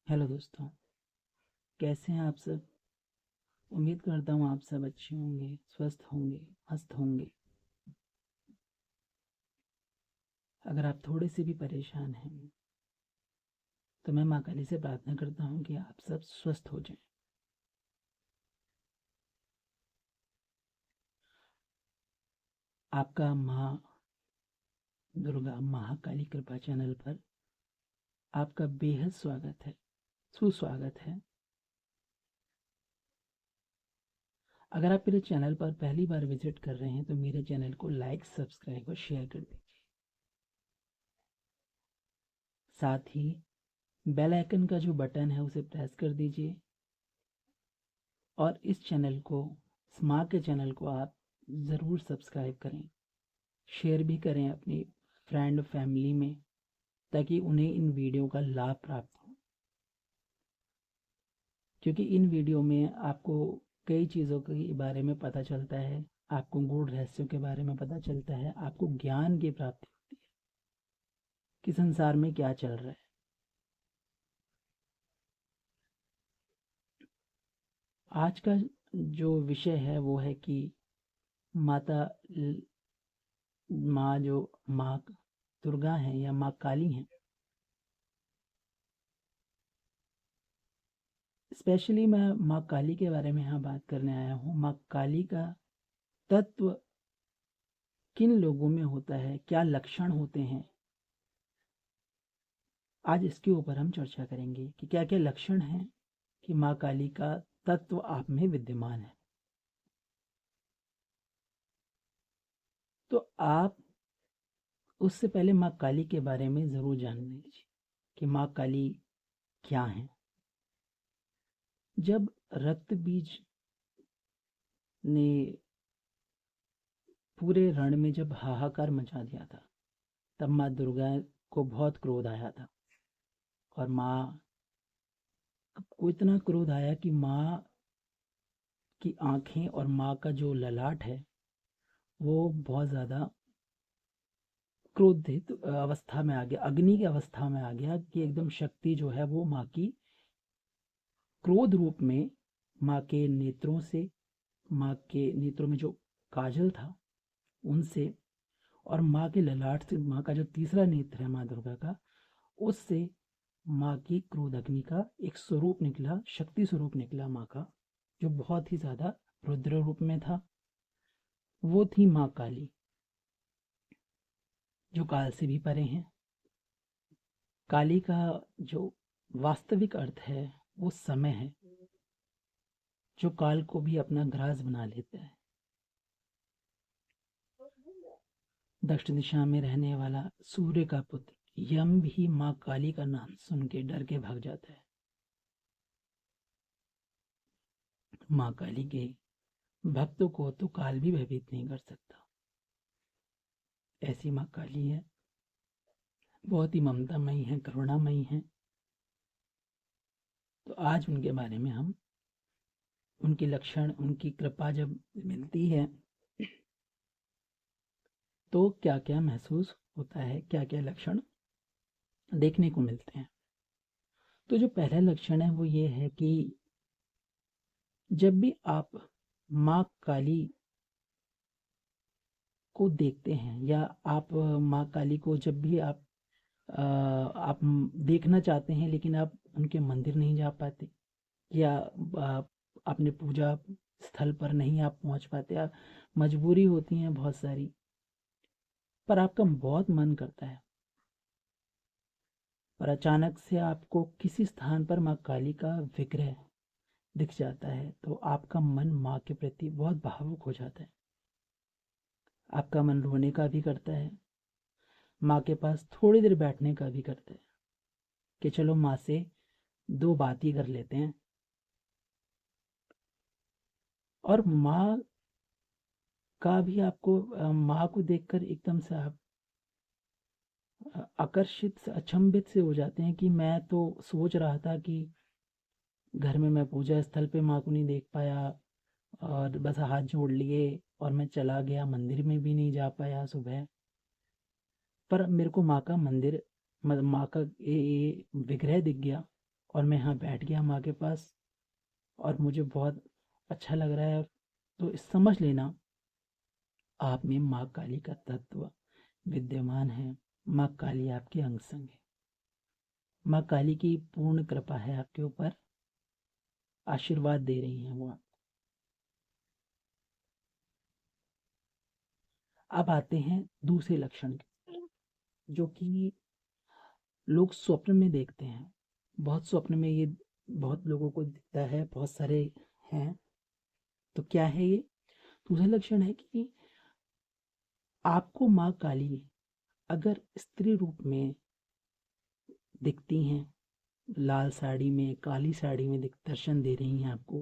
Hello दोस्तों, कैसे हैं आप सब। उम्मीद करता हूँ आप सब अच्छे होंगे, स्वस्थ होंगे, मस्त होंगे। अगर आप थोड़े से भी परेशान हैं तो मैं माँ काली से प्रार्थना करता हूँ कि आप सब स्वस्थ हो जाएं। आपका माँ दुर्गा महाकाली कृपा चैनल पर आपका बेहद स्वागत है, सुस्वागत है। अगर आप मेरे चैनल पर पहली बार विजिट कर रहे हैं तो मेरे चैनल को लाइक, सब्सक्राइब और शेयर कर दीजिए। साथ ही बेल आइकन का जो बटन है उसे प्रेस कर दीजिए और इस चैनल को, माँ के चैनल को आप ज़रूर सब्सक्राइब करें, शेयर भी करें अपनी फ्रेंड फैमिली में, ताकि उन्हें इन वीडियो का लाभ प्राप्त हो। क्योंकि इन वीडियो में आपको कई चीज़ों के बारे में पता चलता है, आपको गूढ़ रहस्यों के बारे में पता चलता है, आपको ज्ञान की प्राप्ति होती है कि संसार में क्या चल रहा है। आज का जो विषय है वो है कि माता माँ जो माँ दुर्गा हैं या माँ काली हैं, स्पेशली मैं माँ काली के बारे में यहाँ बात करने आया हूँ। माँ काली का तत्व किन लोगों में होता है, क्या लक्षण होते हैं, आज इसके ऊपर हम चर्चा करेंगे कि क्या क्या लक्षण हैं कि माँ काली का तत्व आप में विद्यमान है। तो आप उससे पहले माँ काली के बारे में ज़रूर जान लीजिए कि माँ काली क्या है। जब रक्त बीज ने पूरे रण में जब हाहाकार मचा दिया था, तब माँ दुर्गा को बहुत क्रोध आया था और माँ को इतना क्रोध आया कि माँ की आंखें और माँ का जो ललाट है वो बहुत ज़्यादा क्रोधित अवस्था में आ गया, अग्नि की अवस्था में आ गया कि एकदम शक्ति जो है वो माँ की क्रोध रूप में, माँ के नेत्रों से, माँ के नेत्रों में जो काजल था उनसे, और माँ के ललाट से, माँ का जो तीसरा नेत्र है माँ दुर्गा का, उससे माँ की क्रोध अग्नि का एक स्वरूप निकला, शक्ति स्वरूप निकला माँ का, जो बहुत ही ज़्यादा रुद्र रूप में था। वो थी माँ काली, जो काल से भी परे हैं। काली का जो वास्तविक अर्थ है वो समय है, जो काल को भी अपना ग्रास बना लेता है। दक्षिण दिशा में रहने वाला सूर्य का पुत्र यम भी माँ काली का नाम सुन के डर के भाग जाता है। माँ काली के भक्तों को तो काल भी भयभीत नहीं कर सकता। ऐसी माँ काली है, बहुत ही ममतामयी है, करुणामयी है। तो आज उनके बारे में हम, उनके लक्षण, उनकी कृपा जब मिलती है तो क्या क्या महसूस होता है, क्या क्या लक्षण देखने को मिलते हैं। तो जो पहला लक्षण है वो ये है कि जब भी आप माँ काली को देखते हैं, या आप माँ काली को जब भी आप देखना चाहते हैं लेकिन आप उनके मंदिर नहीं जा पाते, या आप अपने पूजा स्थल पर नहीं आप पहुंच पाते, आप मजबूरी होती हैं बहुत सारी, पर आपका बहुत मन करता है, और अचानक से आपको किसी स्थान पर माँ काली का विग्रह दिख जाता है तो आपका मन माँ के प्रति बहुत भावुक हो जाता है। आपका मन रोने का भी करता है, माँ के पास थोड़ी देर बैठने का भी करता है कि चलो माँ से दो बात ही कर लेते हैं। और माँ का भी आपको, माँ को देखकर एकदम से आप आकर्षित से, अचंभित से हो जाते हैं कि मैं तो सोच रहा था कि घर में मैं पूजा स्थल पे माँ को नहीं देख पाया, और बस हाथ जोड़ लिए और मैं चला गया, मंदिर में भी नहीं जा पाया सुबह, पर मेरे को माँ का मंदिर, माँ का ये विग्रह दिख गया और मैं यहाँ बैठ गया माँ के पास और मुझे बहुत अच्छा लग रहा है, तो समझ लेना आप में माँ काली का तत्व विद्यमान है। माँ काली आपके अंग संग है। माँ काली की पूर्ण कृपा है आपके ऊपर, आशीर्वाद दे रही हैं वो। अब आते हैं दूसरे लक्षण के, जो कि लोग स्वप्न में देखते हैं। बहुत स्वप्न में ये बहुत लोगों को दिखता है, बहुत सारे हैं। तो क्या है ये? दूसरा लक्षण है कि आपको माँ काली अगर स्त्री रूप में दिखती हैं, लाल साड़ी में, काली साड़ी में दर्शन दे रही हैं आपको,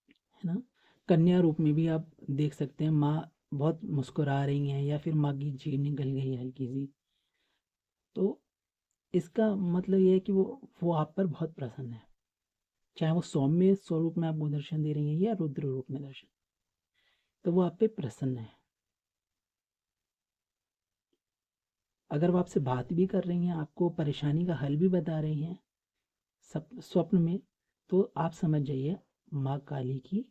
है ना। कन्या रूप में भी आप देख सकते हैं, माँ बहुत मुस्कुरा रही हैं या फिर माँ की जीभ निकल गई है हल्की सी, तो इसका मतलब ये है कि वो आप पर बहुत प्रसन्न है। चाहे वो सौम्य स्वरूप में आपको दर्शन दे रही है या रुद्र रूप में दर्शन, तो वो आप पे प्रसन्न है। अगर वो आपसे बात भी कर रही हैं, आपको परेशानी का हल भी बता रही हैं स्वप्न में, तो आप समझ जाइए माँ काली की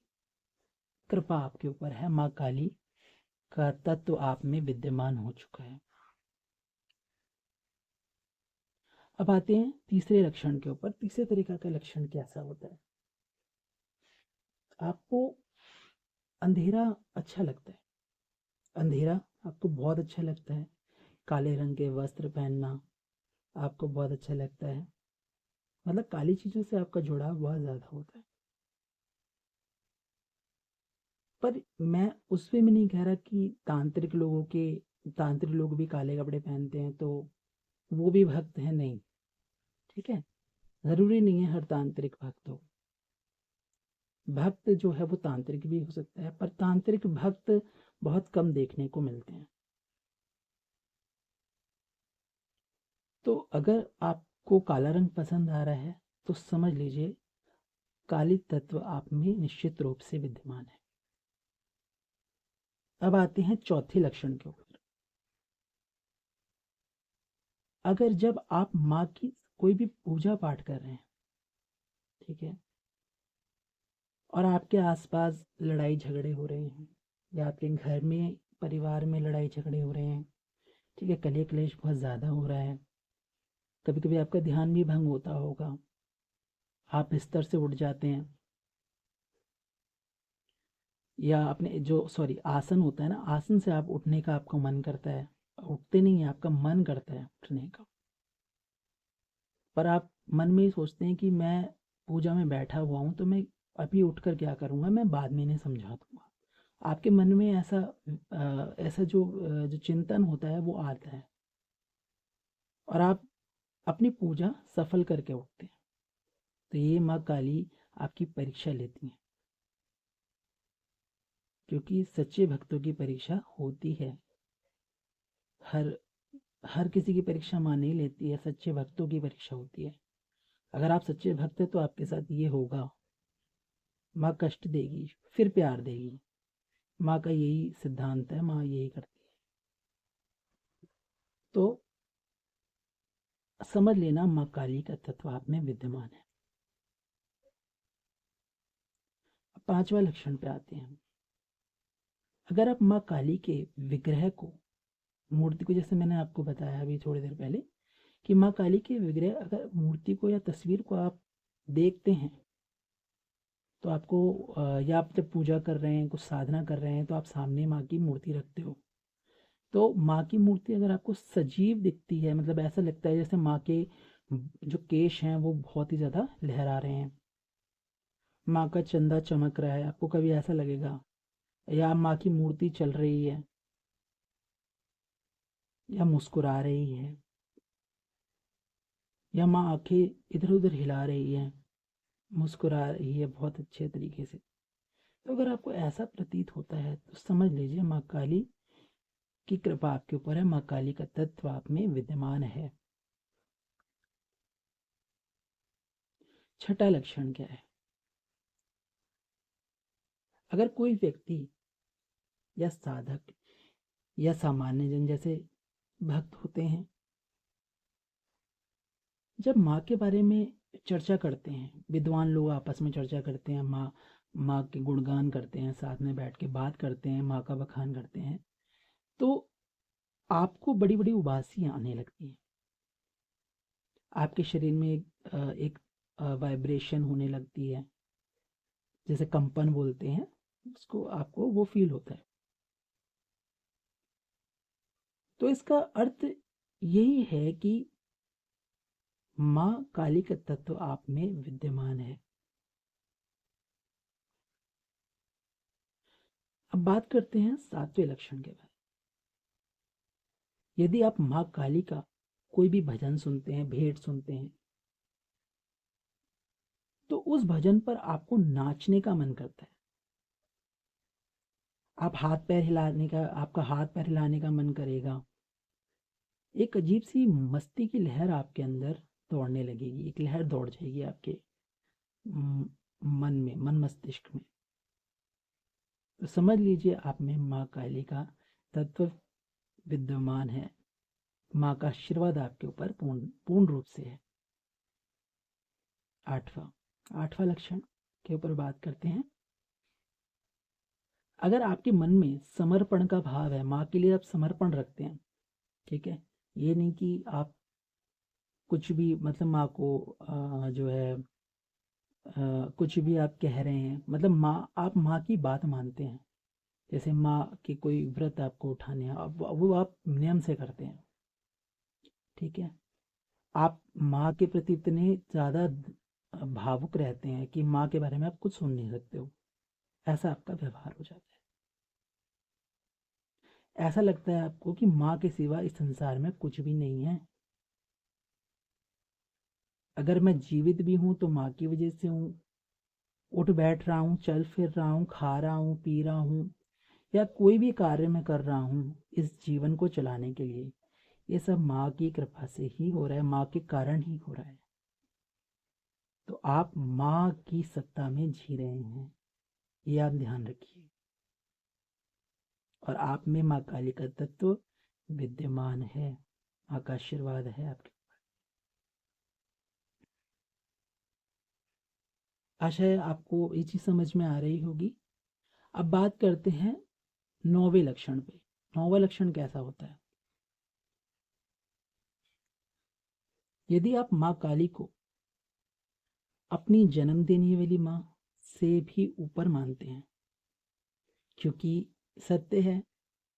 कृपा आपके ऊपर है, माँ काली का तत्व आप में विद्यमान हो चुका है। अब आते हैं तीसरे लक्षण के ऊपर। तीसरे तरीका का लक्षण कैसा होता है? आपको अंधेरा अच्छा लगता है, अंधेरा आपको बहुत अच्छा लगता है। काले रंग के वस्त्र पहनना आपको बहुत अच्छा लगता है, मतलब काली चीज़ों से आपका जुड़ाव बहुत ज़्यादा होता है। पर मैं उस पे में नहीं कह रहा कि तांत्रिक लोग भी काले कपड़े पहनते हैं तो वो भी भक्त हैं, नहीं। ठीक है, ज़रूरी नहीं है हर तांत्रिक भक्त हो। भक्त जो है वो तांत्रिक भी हो सकता है, पर तांत्रिक भक्त बहुत कम देखने को मिलते हैं। तो अगर आपको काला रंग पसंद आ रहा है तो समझ लीजिए काली तत्व आप में निश्चित रूप से विद्यमान है। अब आते हैं चौथे लक्षण के ऊपर। अगर जब आप माँ की कोई भी पूजा पाठ कर रहे हैं, ठीक है, और आपके आसपास लड़ाई झगड़े हो रहे हैं, या आपके घर में परिवार में लड़ाई झगड़े हो रहे हैं, ठीक है, कलह क्लेश बहुत ज़्यादा हो रहा है, कभी कभी आपका ध्यान भी भंग होता होगा, आप बिस्तर से उठ जाते हैं, या अपने जो सॉरी आसन होता है ना, आसन से आप उठने का आपको मन करता है, उठते नहीं है, आपका मन करता है उठने का, पर आप मन में ही सोचते हैं कि मैं पूजा में बैठा हुआ हूँ तो मैं अभी उठकर क्या करूँगा, मैं बाद में इन्हें समझा दूंगा। आपके मन में ऐसा जो चिंतन होता है वो आता है, और आप अपनी पूजा सफल करके उठते हैं। तो ये माँ काली आपकी परीक्षा लेती हैं, क्योंकि सच्चे भक्तों की परीक्षा होती है। हर हर किसी की परीक्षा माँ नहीं लेती है, सच्चे भक्तों की परीक्षा होती है। अगर आप सच्चे भक्त हैं तो आपके साथ ये होगा, माँ कष्ट देगी फिर प्यार देगी। माँ का यही सिद्धांत है, माँ यही करती है। तो समझ लेना माँ काली का तत्व आप में विद्यमान है। अब पांचवा लक्षण पे आते हैं। अगर आप माँ काली के विग्रह को, मूर्ति को, जैसे मैंने आपको बताया अभी थोड़ी देर पहले कि माँ काली के विग्रह, अगर मूर्ति को या तस्वीर को आप देखते हैं तो आपको या आप जब पूजा कर रहे हैं, कुछ साधना कर रहे हैं, तो आप सामने माँ की मूर्ति रखते हो, तो माँ की मूर्ति अगर आपको सजीव दिखती है, मतलब ऐसा लगता है जैसे माँ के जो केश हैं वो बहुत ही ज़्यादा लहरा रहे हैं, माँ का चंदा चमक रहा है, आपको कभी ऐसा लगेगा, या माँ की मूर्ति चल रही है या मुस्कुरा रही है, या माँ आंखें इधर उधर हिला रही है, मुस्कुरा रही है बहुत अच्छे तरीके से, तो अगर आपको ऐसा प्रतीत होता है तो समझ लीजिए माँ काली की कृपा आपके ऊपर है, माँ काली का तत्व आप में विद्यमान है। छठा लक्षण क्या है? अगर कोई व्यक्ति या साधक या सामान्य जन जैसे भक्त होते हैं, जब माँ के बारे में चर्चा करते हैं, विद्वान लोग आपस में चर्चा करते हैं, माँ माँ के गुणगान करते हैं, साथ में बैठ के बात करते हैं, माँ का बखान करते हैं, तो आपको बड़ी बड़ी उबासी आने लगती है। आपके शरीर में एक वाइब्रेशन होने लगती है, जैसे कंपन बोलते हैं उसको, आपको वो फील होता है। तो इसका अर्थ यही है कि माँ काली का तत्व आप में विद्यमान है। अब बात करते हैं सातवें लक्षण के बारे में। यदि आप माँ काली का कोई भी भजन सुनते हैं, भेंट सुनते हैं, तो उस भजन पर आपको नाचने का मन करता है। आप हाथ पैर हिलाने का आपका हाथ पैर हिलाने का मन करेगा। एक अजीब सी मस्ती की लहर आपके अंदर दौड़ने लगेगी, एक लहर दौड़ जाएगी आपके मन में, मन मस्तिष्क में। तो समझ लीजिए आप में माँ काली का तत्व विद्यमान है, माँ का आशीर्वाद आपके ऊपर पूर्ण पूर्ण रूप से है। आठवां लक्षण के ऊपर बात करते हैं। अगर आपके मन में समर्पण का भाव है, माँ के लिए आप समर्पण रखते हैं, ठीक है, ये नहीं कि आप कुछ भी मतलब माँ को जो है कुछ भी आप कह रहे हैं, मतलब माँ, आप माँ की बात मानते हैं। जैसे माँ के कोई व्रत आपको उठाने हैं, वो आप नियम से करते हैं, ठीक है। आप माँ के प्रति इतने ज़्यादा भावुक रहते हैं कि माँ के बारे में आप कुछ सुन नहीं सकते हो, ऐसा आपका व्यवहार हो जाता है। ऐसा लगता है आपको कि माँ के सिवा इस संसार में कुछ भी नहीं है। अगर मैं जीवित भी हूँ तो माँ की वजह से हूँ। उठ बैठ रहा हूँ, चल फिर रहा हूँ, खा रहा हूँ, पी रहा हूँ, या कोई भी कार्य मैं कर रहा हूँ इस जीवन को चलाने के लिए, ये सब माँ की कृपा से ही हो रहा है, माँ के कारण ही हो रहा है। तो आप माँ की सत्ता में जी रहे हैं, ये आप ध्यान रखिए। और आप में माँ काली का तत्व विद्यमान है, माँ का आशीर्वाद है आपके। आशा है आपको ये चीज समझ में आ रही होगी। अब बात करते हैं नौवें लक्षण पे। नौवां लक्षण कैसा होता है? यदि आप माँ काली को अपनी जन्म देने वाली माँ से भी ऊपर मानते हैं, क्योंकि सत्य है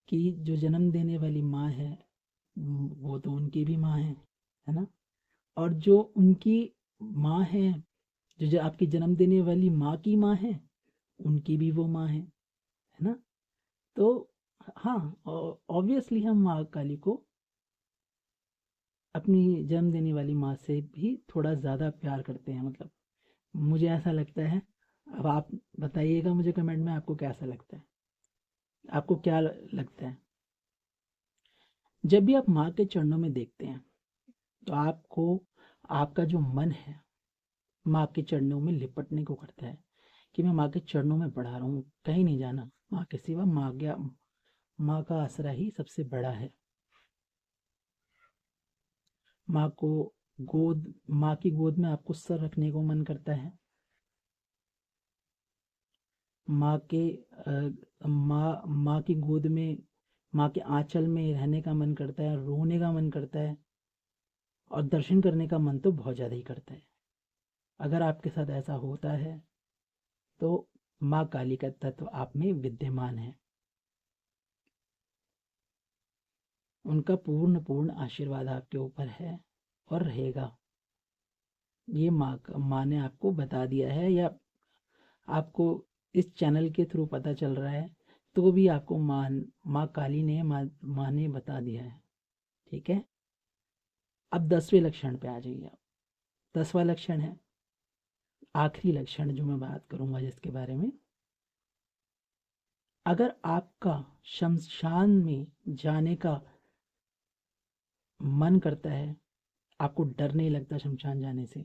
कि जो जन्म देने वाली माँ है वो तो उनकी भी माँ है ना। और जो उनकी माँ है, जो आपकी जन्म देने वाली माँ की माँ है, उनकी भी वो माँ है ना। तो हाँ, ऑब्वियसली हम माँ काली को अपनी जन्म देने वाली माँ से भी थोड़ा ज़्यादा प्यार करते हैं, मतलब मुझे ऐसा लगता है। अब आप बताइएगा मुझे कमेंट में, आपको कैसा लगता है, आपको क्या लगता है? जब भी आप माँ के चरणों में देखते हैं तो आपको, आपका जो मन है माँ के चरणों में लिपटने को करता है कि मैं माँ के चरणों में बढ़ा रहा हूँ, कहीं नहीं जाना, माँ के सिवा माँ का आसरा ही सबसे बड़ा है। माँ को माँ की गोद में आपको सर रखने को मन करता है। माँ के माँ की गोद में, माँ के आंचल में रहने का मन करता है, रोने का मन करता है, और दर्शन करने का मन तो बहुत ज़्यादा ही करता है। अगर आपके साथ ऐसा होता है तो माँ काली का तत्व आप में विद्यमान है, उनका पूर्ण पूर्ण आशीर्वाद आपके ऊपर है और रहेगा। ये माँ ने आपको बता दिया है, या आपको इस चैनल के थ्रू पता चल रहा है, तो भी आपको माँ काली ने, माँ ने बता दिया है, ठीक है। अब 10वें लक्षण पे आ जाइए आप। 10वां लक्षण है, आखिरी लक्षण जो मैं बात करूंगा जिसके बारे में। अगर आपका शमशान में जाने का मन करता है, आपको डर नहीं लगता शमशान जाने से,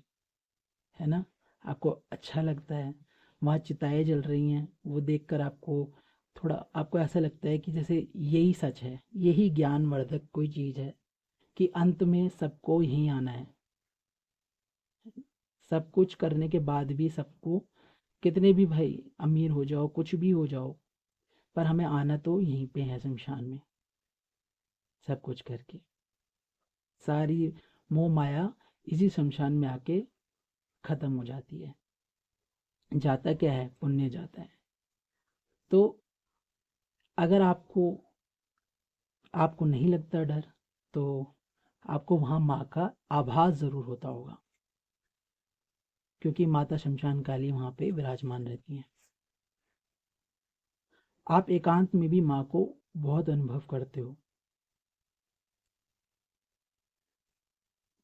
है ना, आपको अच्छा लगता है, वहाँ चिताएं जल रही हैं, वो देखकर आपको थोड़ा, आपको ऐसा लगता है कि जैसे यही सच है, यही ज्ञानवर्धक कोई चीज़ है कि अंत में सबको यहीं आना है, सब कुछ करने के बाद भी सबको, कितने भी भाई अमीर हो जाओ, कुछ भी हो जाओ, पर हमें आना तो यहीं पे है शमशान में। सब कुछ करके सारी मोह माया इसी शमशान में आके खत्म हो जाती है। जाता क्या है, पुण्य जाता है। तो अगर आपको नहीं लगता डर, तो आपको वहां माँ का आभास जरूर होता होगा, क्योंकि माता शमशान काली वहां पे विराजमान रहती हैं। आप एकांत में भी माँ को बहुत अनुभव करते हो।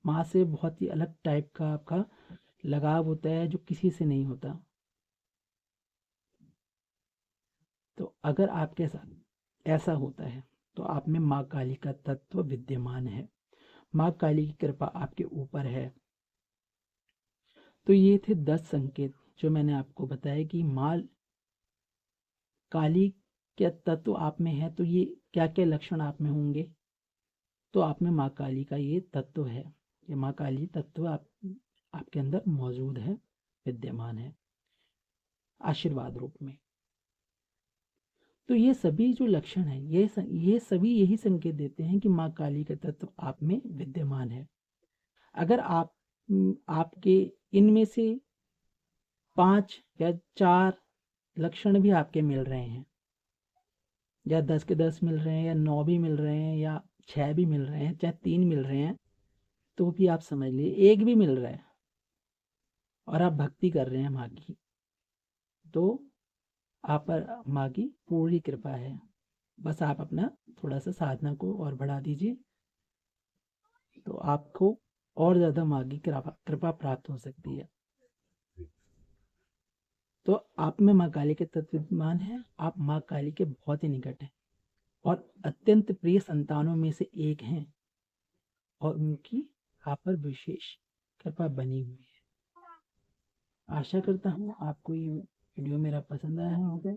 माँ से बहुत ही अलग टाइप का आपका लगाव होता है, जो किसी से नहीं होता। तो अगर आपके साथ ऐसा होता है, तो आप में माँ काली का तत्व विद्यमान है, माँ काली की कृपा आपके ऊपर है। तो ये थे 10 संकेत जो मैंने आपको बताया कि माँ काली क्या तत्व आप में है, तो ये क्या क्या लक्षण आप में होंगे। तो आप में माँ काली का ये तत्व है, ये माँ काली तत्व आपके अंदर मौजूद है, विद्यमान है आशीर्वाद रूप में। तो ये सभी जो लक्षण हैं, ये सभी यही संकेत देते हैं कि माँ काली का तत्व आप में विद्यमान है। अगर आपके इनमें से 5 या 4 लक्षण भी आपके मिल रहे हैं, या 10 के 10 मिल रहे हैं, या 9 भी मिल रहे हैं, या 6 भी मिल रहे हैं, चाहे 3 मिल रहे हैं, तो भी आप समझ लीजिए, एक भी मिल रहा है और आप भक्ति कर रहे हैं माँ की, तो आप पर माँ की पूरी कृपा है। बस आप अपना थोड़ा सा साधना को और बढ़ा दीजिए, तो आपको और ज़्यादा माँ की कृपा कृपा प्राप्त हो सकती है। तो आप में माँ काली के तत्व विद्यमान है, आप माँ काली के बहुत ही निकट हैं और अत्यंत प्रिय संतानों में से एक हैं, और उनकी आप पर विशेष कृपा बनी हुई है। आशा करता हूँ आपको ये वीडियो मेरा पसंद आया होगा।